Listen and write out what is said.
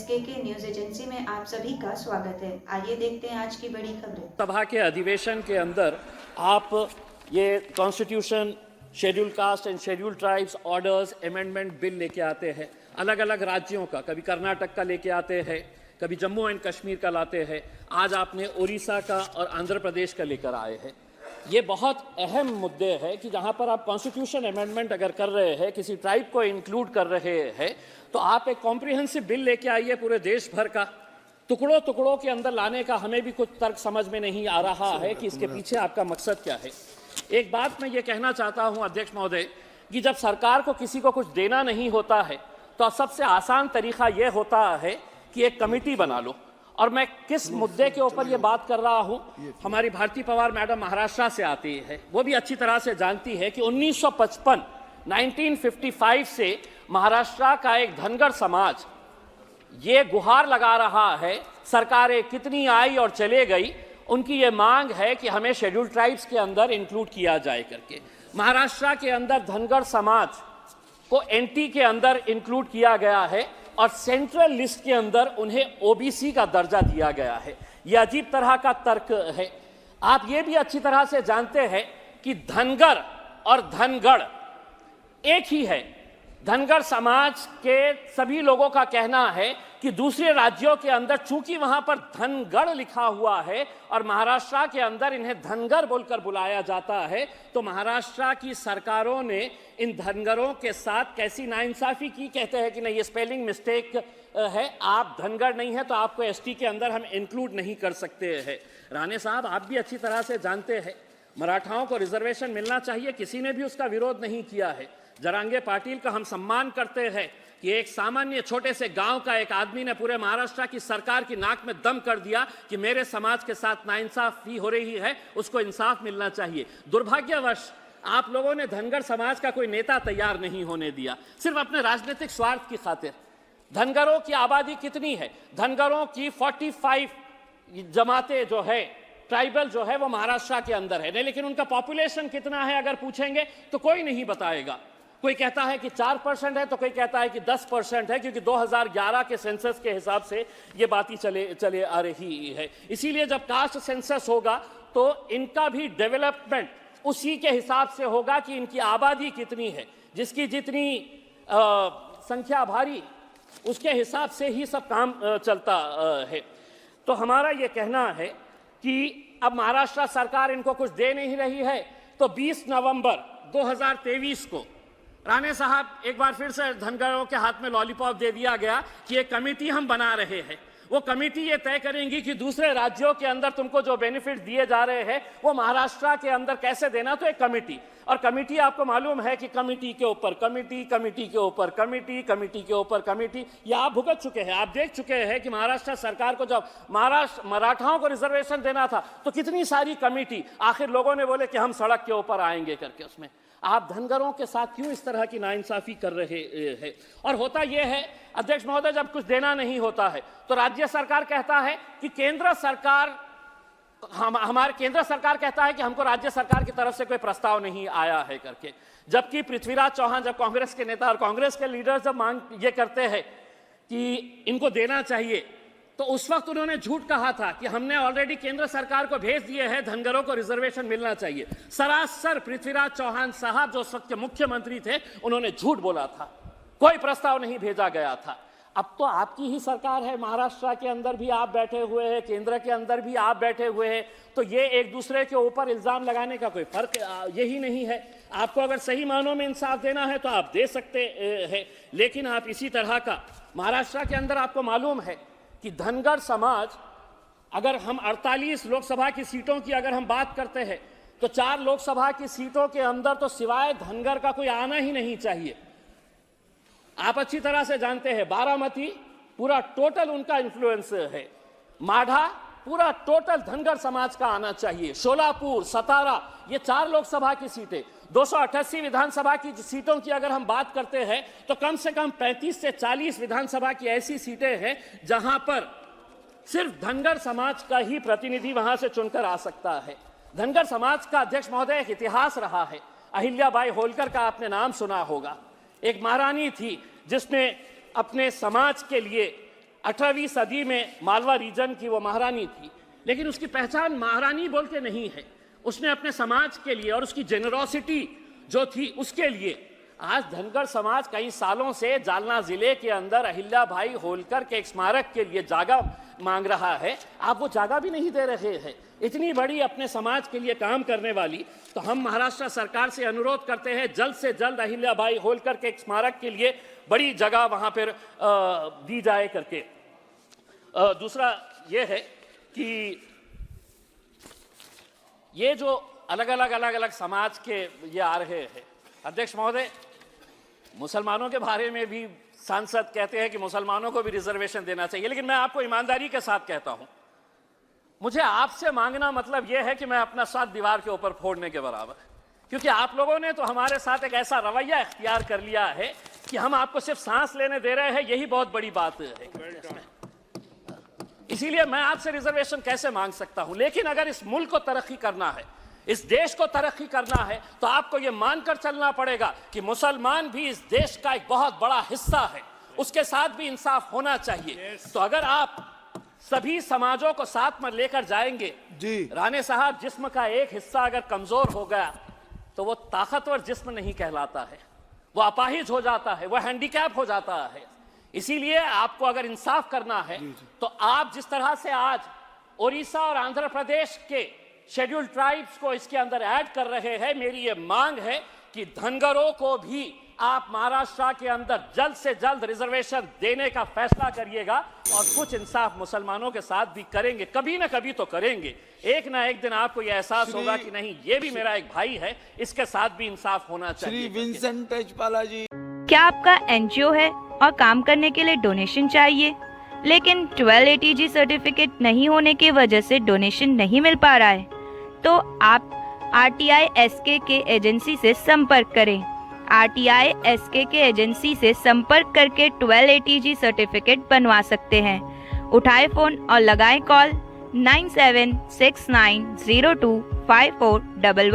SKK news agency में आप सभी का स्वागत है। आइए देखते हैं आज की बड़ी खबरें। सभा के अधिवेशन के अंदर आप ये constitution, schedule caste and schedule tribes orders amendment bill लेके आते हैं, अलग अलग राज्यों का, कभी कर्नाटक का लेके आते हैं, कभी जम्मू एंड कश्मीर का लाते हैं, आज आपने उड़ीसा का और आंध्र प्रदेश का लेकर आए हैं। ये बहुत अहम मुद्दे हैं कि जहाँ पर आप कॉन्स्टिट्यूशन अमेंडमेंट अगर कर रहे हैं, किसी ट्राइब को इंक्लूड कर रहे हैं, तो आप एक कॉम्प्रिहेंसिव बिल लेके आइए पूरे देश भर का। टुकड़ों टुकड़ों के अंदर लाने का हमें भी कुछ तर्क समझ में नहीं आ रहा है कि इसके पीछे आपका मकसद क्या है। एक बात मैं ये कहना चाहता हूँ अध्यक्ष महोदय कि जब सरकार को किसी को कुछ देना नहीं होता है तो सबसे आसान तरीका ये होता है कि एक कमेटी बना लो। और मैं किस मुद्दे के ऊपर ये बात कर रहा हूँ, हमारी भारती पवार मैडम महाराष्ट्र से आती है, वो भी अच्छी तरह से जानती है कि 1955 से महाराष्ट्र का एक धनगर समाज ये गुहार लगा रहा है, सरकारें कितनी आई और चले गई, उनकी ये मांग है कि हमें शेड्यूल ट्राइब्स के अंदर इंक्लूड किया जाए करके। महाराष्ट्र के अंदर धनगर समाज को एनटी के अंदर इंक्लूड किया गया है और सेंट्रल लिस्ट के अंदर उन्हें ओबीसी का दर्जा दिया गया है। यह अजीब तरह का तर्क है। आप ये भी अच्छी तरह से जानते हैं कि धनगर और धनगढ़ एक ही है। धनगर समाज के सभी लोगों का कहना है कि दूसरे राज्यों के अंदर चूंकि वहां पर धनगढ़ लिखा हुआ है और महाराष्ट्र के अंदर इन्हें धनगर बोलकर बुलाया जाता है, तो महाराष्ट्र की सरकारों ने इन धनगरों के साथ कैसी नाइंसाफी की। कहते हैं कि नहीं, ये स्पेलिंग मिस्टेक है, आप धनगर नहीं है तो आपको एसटी के अंदर हम इंक्लूड नहीं कर सकते हैं। राणे साहब, आप भी अच्छी तरह से जानते हैं मराठाओं को रिजर्वेशन मिलना चाहिए, किसी ने भी उसका विरोध नहीं किया है। जरांगे पाटिल का हम सम्मान करते हैं कि एक सामान्य छोटे से गांव का एक आदमी ने पूरे महाराष्ट्र की सरकार की नाक में दम कर दिया कि मेरे समाज के साथ नाइंसाफी हो रही है, उसको इंसाफ मिलना चाहिए। दुर्भाग्यवश आप लोगों ने धनगर समाज का कोई नेता तैयार नहीं होने दिया, सिर्फ अपने राजनीतिक स्वार्थ की खातिर। धनगरों की आबादी कितनी है? धनगरों की 45 जमातें जो है, ट्राइबल जो है, वो महाराष्ट्र के अंदर है, लेकिन उनका पॉपुलेशन कितना है अगर पूछेंगे तो कोई नहीं बताएगा। कोई कहता है कि 4% है तो कोई कहता है कि 10% है, क्योंकि 2011 के सेंसस के हिसाब से ये बातें चले आ रही है। इसीलिए जब कास्ट सेंसस होगा तो इनका भी डेवलपमेंट उसी के हिसाब से होगा कि इनकी आबादी कितनी है, जिसकी जितनी संख्या भारी उसके हिसाब से ही सब काम चलता है। तो हमारा ये कहना है कि अब महाराष्ट्र सरकार इनको कुछ दे नहीं रही है, तो 20 नवंबर 2023 को राणे साहब एक बार फिर से धनगरों के हाथ में लॉलीपॉप दे दिया गया कि एक कमेटी हम बना रहे हैं। वो कमेटी ये तय करेंगी कि दूसरे राज्यों के अंदर तुमको जो बेनिफिट दिए जा रहे हैं वो महाराष्ट्र के अंदर कैसे देना। तो एक कमेटी, और कमेटी आपको मालूम है कि कमेटी के ऊपर कमेटी, कमेटी के ऊपर कमेटी, कमेटी के ऊपर कमेटी, ये आप भुगत चुके हैं। आप देख चुके हैं कि महाराष्ट्र सरकार को जब मराठाओं को रिजर्वेशन देना था तो कितनी सारी कमेटी, आखिर लोगों ने बोले कि हम सड़क के ऊपर आएंगे करके। उसमें आप धनगरों के साथ क्यों इस तरह की नाइंसाफी कर रहे हैं? और होता यह है अध्यक्ष महोदय, जब कुछ देना नहीं होता है तो राज्य सरकार कहता है कि केंद्र सरकार कहता है कि हमको राज्य सरकार की तरफ से कोई प्रस्ताव नहीं आया है करके। जबकि पृथ्वीराज चौहान, जब कांग्रेस के नेता और कांग्रेस के लीडर जब मांग ये करते हैं कि इनको देना चाहिए, तो उस वक्त उन्होंने झूठ कहा था कि हमने ऑलरेडी केंद्र सरकार को भेज दिए हैं, धनगरों को रिजर्वेशन मिलना चाहिए। सरासर पृथ्वीराज चौहान साहब जो उस वक्त के मुख्यमंत्री थे, उन्होंने झूठ बोला था, कोई प्रस्ताव नहीं भेजा गया था। अब तो आपकी ही सरकार है, महाराष्ट्र के अंदर भी आप बैठे हुए हैं, केंद्र के अंदर भी आप बैठे हुए हैं, तो ये एक दूसरे के ऊपर इल्जाम लगाने का कोई फर्क यही नहीं है। आपको अगर सही मानों में इंसाफ देना है तो आप दे सकते हैं, लेकिन आप इसी तरह का महाराष्ट्र के अंदर आपको मालूम है कि धनगर समाज, अगर हम 48 लोकसभा की सीटों की अगर हम बात करते हैं तो 4 लोकसभा की सीटों के अंदर तो सिवाय धनगर का कोई आना ही नहीं चाहिए। आप अच्छी तरह से जानते हैं बारामती पूरा टोटल उनका इन्फ्लुएंस है, माढ़ा पूरा टोटल धनगर समाज का आना चाहिए, शोलापुर, सतारा, ये 4 लोकसभा की सीटें। 288 विधानसभा की सीटों की अगर हम बात करते हैं तो कम से कम 35 से 40 विधानसभा की ऐसी सीटें हैं जहां पर सिर्फ धनगर समाज का ही प्रतिनिधि वहां से चुनकर आ सकता है। धनगर समाज का अध्यक्ष महोदय एक इतिहास रहा है। अहिल्याबाई होलकर का आपने नाम सुना होगा, एक महारानी थी जिसने अपने समाज के लिए 18वीं सदी में मालवा रीजन की वो महारानी थी, लेकिन उसकी पहचान महारानी बोल के नहीं है। उसने अपने समाज के लिए और उसकी जेनरोसिटी जो थी उसके लिए आज धनगर समाज कई सालों से जालना जिले के अंदर अहिल्या भाई होलकर के एक स्मारक के लिए जगह मांग रहा है। आप वो जगह भी नहीं दे रहे हैं। इतनी बड़ी अपने समाज के लिए काम करने वाली, तो हम महाराष्ट्र सरकार से अनुरोध करते हैं जल्द से जल्द अहिल्या भाई होलकर के एक स्मारक के लिए बड़ी जगह वहां पर दी जाए करके। दूसरा ये है कि ये जो अलग अलग समाज के ये आ रहे हैं, अध्यक्ष महोदय, मुसलमानों के बारे में भी सांसद कहते हैं कि मुसलमानों को भी रिजर्वेशन देना चाहिए, लेकिन मैं आपको ईमानदारी के साथ कहता हूं, मुझे आपसे मांगना मतलब यह है कि मैं अपना साथ दीवार के ऊपर फोड़ने के बराबर, क्योंकि आप लोगों ने तो हमारे साथ एक ऐसा रवैया इख्तियार कर लिया है कि हम आपको सिर्फ सांस लेने दे रहे हैं, यही बहुत बड़ी बात है। इसीलिए मैं आपसे रिजर्वेशन कैसे मांग सकता हूं? लेकिन अगर इस मुल्क को तरक्की करना है, इस देश को तरक्की करना है, तो आपको यह मानकर चलना पड़ेगा कि मुसलमान भी इस देश का एक बहुत बड़ा हिस्सा है, उसके साथ भी इंसाफ होना चाहिए। तो अगर आप सभी समाजों को साथ में लेकर जाएंगे जी। राणे साहब, जिस्म का एक हिस्सा अगर कमजोर हो गया तो वो ताकतवर जिस्म नहीं कहलाता है, वो अपाहिज हो जाता है, वो हैंडीकैप हो जाता है। इसीलिए आपको अगर इंसाफ करना है तो आप जिस तरह से आज ओडिशा और आंध्र प्रदेश के शेड्यूल्ड ट्राइब्स को इसके अंदर ऐड कर रहे हैं, मेरी ये मांग है कि धनगरों को भी आप महाराष्ट्र के अंदर जल्द से जल्द रिजर्वेशन देने का फैसला करिएगा और कुछ इंसाफ मुसलमानों के साथ भी करेंगे, कभी ना कभी तो करेंगे। एक ना एक दिन आपको यह एहसास होगा कि नहीं, ये भी मेरा एक भाई है, इसके साथ भी इंसाफ होना चाहिए। श्री विंसेंट तेजपाला जी, क्या आपका एनजीओ है और काम करने के लिए डोनेशन चाहिए, लेकिन 1280G सर्टिफिकेट नहीं होने की वजह से डोनेशन नहीं मिल पा रहा है, तो आप RTI SK के एजेंसी से संपर्क करें। RTI SK के एजेंसी से संपर्क करके 1280G सर्टिफिकेट बनवा सकते हैं। उठाए फोन और लगाएं कॉल 9769025411।